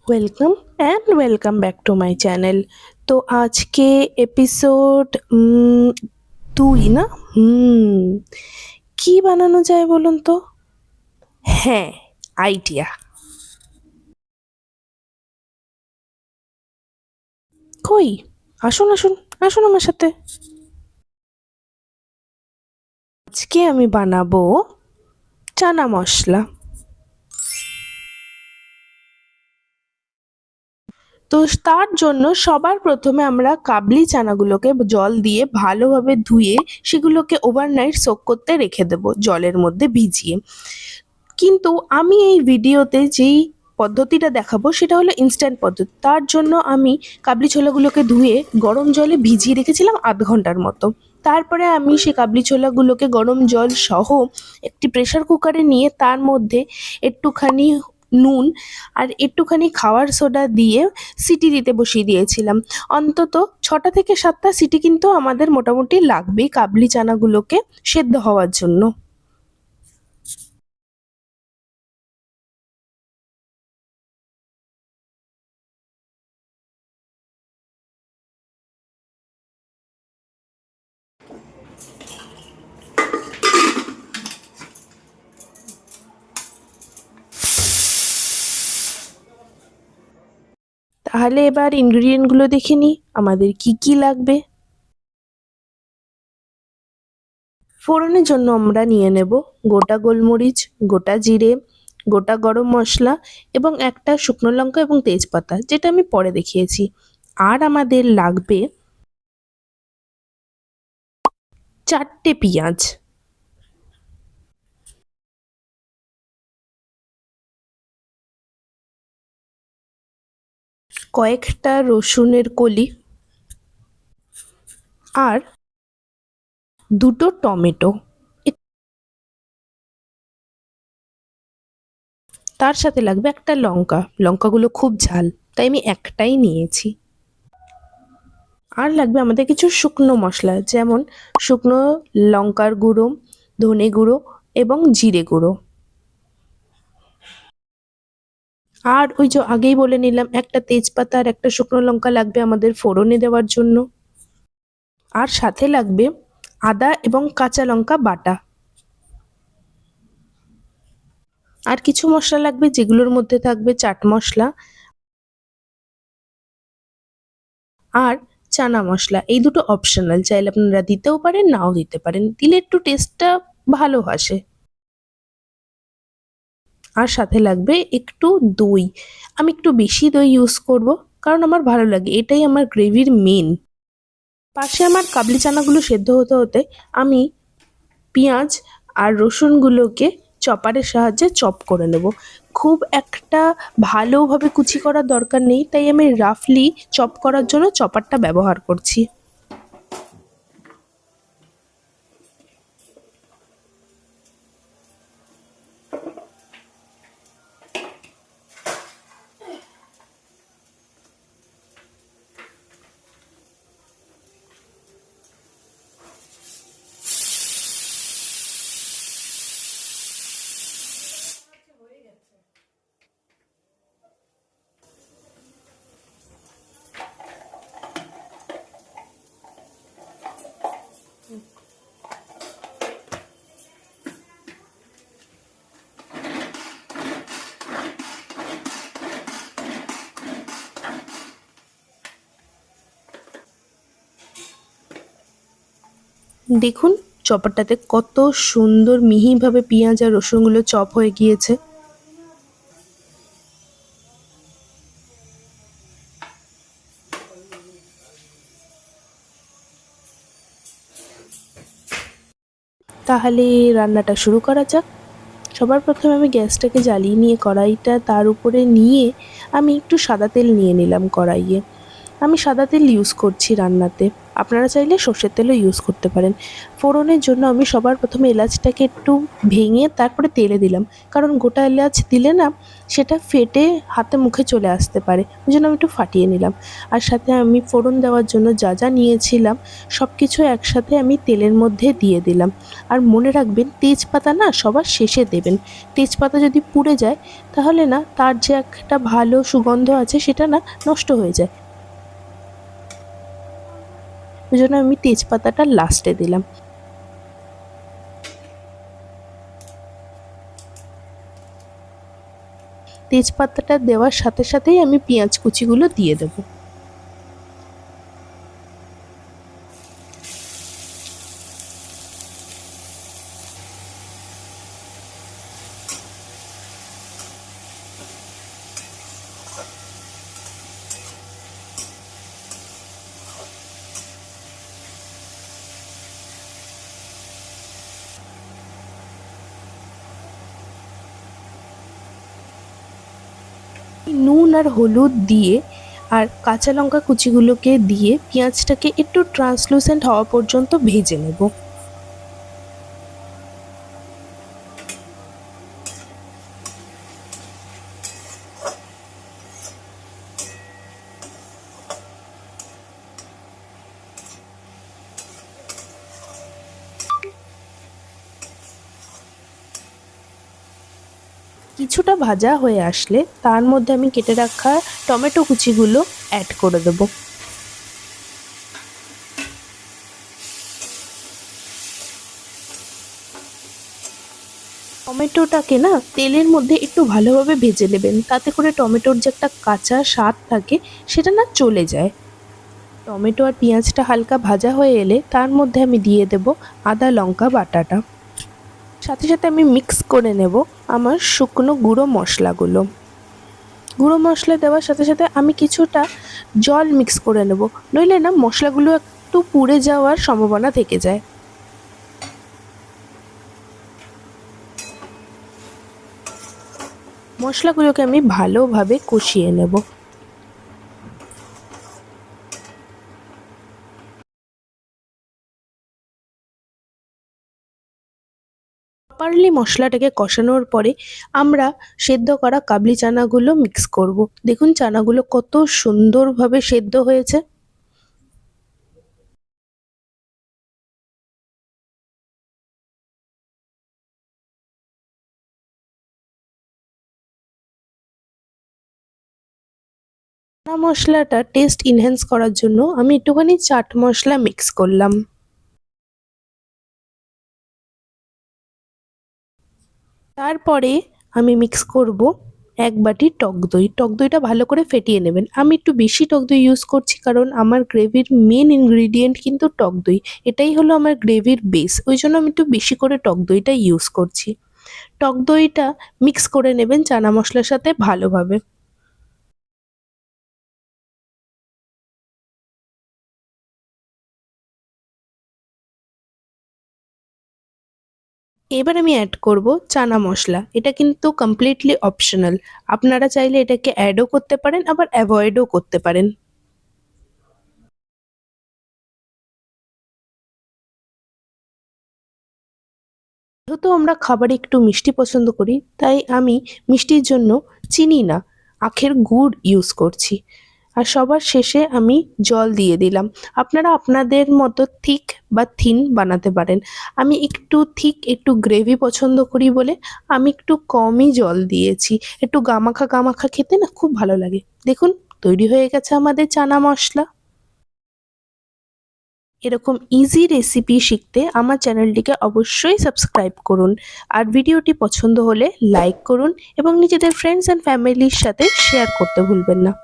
Welcome and welcome back to my channel. তো আজকে episode 2 না? কি বানানো যায় বলুন তো? হ্যাঁ, আইডিয়া। কই, আসুন আসুন আসুন আমার সাথে। আজকে আমি বানাবো চানা মশলা। তো তার জন্য সবার প্রথমে আমরা কাবলি চানাগুলোকে জল দিয়ে ভালোভাবে ধুয়ে সেগুলোকে ওভারনাইট সোক করতে রেখে দেবো জলের মধ্যে ভিজিয়ে। কিন্তু আমি এই ভিডিওতে যেই পদ্ধতিটা দেখাবো সেটা হলো ইনস্ট্যান্ট পদ্ধতি। তার জন্য আমি কাবলি ছোলাগুলোকে ধুয়ে গরম জলে ভিজিয়ে রেখেছিলাম আধ ঘন্টার মতো। তারপরে আমি সেই কাবলি ছোলাগুলোকে গরম জল সহ একটি প্রেসার কুকারে নিয়ে তার মধ্যে একটুখানি নুন আর একটুখানি খাওয়ার সোডা দিয়ে সিটি দিতে বসিয়ে দিয়েছিলাম। অন্তত 6টা থেকে 7টা সিটি কিন্তু আমাদের মোটামুটি লাগবেই কাবলি চানাগুলোকে সেদ্ধ হওয়ার জন্য। তাহলে এবার ইনগ্রিডিয়েন্টগুলো দেখে নিই আমাদের কি কি লাগবে। ফোড়নের জন্য আমরা নিয়ে নেব গোটা গোলমরিচ, গোটা জিরে, গোটা গরম মশলা এবং একটা শুকনো লঙ্কা এবং তেজপাতা, যেটা আমি পরে দেখিয়েছি। আর আমাদের লাগবে 4টে পেঁয়াজ, কয়েকটা রসুনের কলি আর দুটো টমেটো। তার সাথে লাগবে একটা লঙ্কা, লঙ্কাগুলো খুব ঝাল তাই আমি একটাই নিয়েছি। আর লাগবে আমাদের কিছু শুকনো মশলা, যেমন শুকনো লঙ্কার গুঁড়ো, ধনে গুঁড়ো এবং জিরে গুঁড়ো। আর ওই যে আগেই বলে নিলাম, একটা তেজপাতা আর একটা শুকনো লঙ্কা লাগবে আমাদের ফোড়নে দেওয়ার জন্য। আর সাথে লাগবে আদা এবং কাঁচা লঙ্কা বাটা। আর কিছু মশলা লাগবে যেগুলোর মধ্যে থাকবে চাট মশলা আর চানা মশলা। এই দুটো অপশনাল, চাইলে আপনারা দিতেও পারেন নাও দিতে পারেন, দিলে একটু টেস্টটা ভালো আসে। আর সাথে লাগবে একটু দই। আমি একটু বেশি দই ইউজ করব, কারণ আমার ভালো লাগে, এটাই আমার গ্রেভির মেন। পাশে আমার কাবলি চানাগুলো সেদ্ধ হতে হতে আমি পেঁয়াজ আর রসুনগুলোকে চপারের সাহায্যে চপ করে নেব। খুব একটা ভালোভাবে কুচি করার দরকার নেই, তাই আমি রাফলি চপ করার জন্য চপারটা ব্যবহার করছি। দেখুন চপারটাতে কত সুন্দর মিহিভাবে পেঁয়াজ আর রসুনগুলো চপ হয়ে গিয়েছে। তাহলে রান্নাটা শুরু করা যাক। সবার প্রথমে আমি গ্যাসটাকে জ্বালিয়ে নিয়ে কড়াইটা তার উপরে নিয়ে আমি একটু সাদা তেল নিয়ে নিলাম কড়াইয়ে। আমি সাদা তেল ইউজ করছি রান্নাতে। আপনারা চাইলে সর্ষের তেলও ইউজ করতে পারেন। ফোড়নের জন্য আমি সবার প্রথমে এলাচটাকে একটু ভেঙে তারপরে তেলে দিলাম, কারণ গোটা এলাচ দিলে না সেটা ফেটে হাতে মুখে চলে আসতে পারে, ওই জন্য আমি একটু ফাটিয়ে নিলাম। আর সাথে আমি ফোড়ন দেওয়ার জন্য যা যা নিয়েছিলাম সব কিছু একসাথে আমি তেলের মধ্যে দিয়ে দিলাম। আর মনে রাখবেন তেজপাতা না সবার শেষে দেবেন। তেজপাতা যদি পুড়ে যায় তাহলে না তার যে একটা ভালো সুগন্ধ আছে সেটা না নষ্ট হয়ে যায়, ওই জন্য আমি তেজপাতাটা লাস্টে দিলাম। তেজপাতাটা দেওয়ার সাথে সাথেই আমি পেঁয়াজ কুচিগুলো দিয়ে দেবো। নুন আর হলুদ দিয়ে আর কাঁচা লঙ্কা কুচিগুলোকে দিয়ে পেঁয়াজটাকে একটু ট্রান্সলুসেন্ট হওয়া পর্যন্ত ভেজে নেব। কিছুটা ভাজা হয়ে আসলে তার মধ্যে আমি কেটে রাখা টমেটো কুচিগুলো অ্যাড করে দেবো। টমেটোটাকে না তেলের মধ্যে একটু ভালোভাবে ভেজে নেবেন, তাতে করে টমেটোর যে একটা কাঁচা স্বাদ থাকে সেটা না চলে যায়। টমেটো আর পেঁয়াজটা হালকা ভাজা হয়ে এলে তার মধ্যে আমি দিয়ে দেব আদা লঙ্কা বাটাটা। সাথে সাথে আমি মিক্স করে নেব আমার শুকনো গুঁড়ো মশলাগুলো। গুঁড়ো মশলা দেওয়ার সাথে সাথে আমি কিছুটা জল মিক্স করে নেব, নইলে না মশলাগুলো একটু পুড়ে যাওয়ার সম্ভাবনা থেকে যায়। মশলাগুলোকে আমি ভালোভাবে কষিয়ে নেব। প্রপারলি মশলাটাকে কষানোর পরে আমরা সেদ্ধ করা কাবলি চানাগুলো মিক্স করব। দেখুন চানাগুলো কত সুন্দরভাবে সেদ্ধ হয়েছে। চানা মশলাটা টেস্ট ইনহ্যান্স করার জন্য আমি একটুখানি চাট মশলা মিক্স করলাম। তারপরে আমি মিক্স করব এক বাটি টক দই। টক দইটা ভালো করে ফেটিয়ে নেবেন। আমি একটু বেশি টক দই ইউজ করছি, কারণ আমার গ্রেভির মেন ইনগ্রিডিয়েন্ট কিন্তু টক দই। এটাই হলো আমার গ্রেভির বেস, ওই জন্য আমি একটু বেশি করে টক দইটা ইউজ করছি। টক দইটা মিক্স করে নেবেন চানা মশলার সাথে ভালোভাবে। এবার আমি অ্যাড করব চানা মশলা। এটা কিন্তু কমপ্লিটলি অপশনাল, আপনারা চাইলে এটাকে অ্যাডও করতে পারেন আবার অ্যাভয়েডও করতে পারেন। যেহেতু আমরা খাবারে একটু মিষ্টি পছন্দ করি, তাই আমি মিষ্টির জন্য চিনি না, আখের গুড় ইউজ করছি। আর সবার শেষে আমি জল দিয়ে দিলাম। আপনারা আপনাদের মতো থিক বা থিন বানাতে পারেন। আমি একটু থিক একটু গ্রেভি পছন্দ করি বলে আমি একটু কমই জল দিয়েছি। একটু গামাখা গামাখা খেতে না খুব ভালো লাগে। দেখুন তৈরি হয়ে গেছে আমাদের চানা মশলা। এরকম ইজি রেসিপি শিখতে আমার চ্যানেলটিকে অবশ্যই সাবস্ক্রাইব করুন। আর ভিডিওটি পছন্দ হলে লাইক করুন এবং নিজেদের ফ্রেন্ডস অ্যান্ড ফ্যামিলির সাথে শেয়ার করতে ভুলবেন না।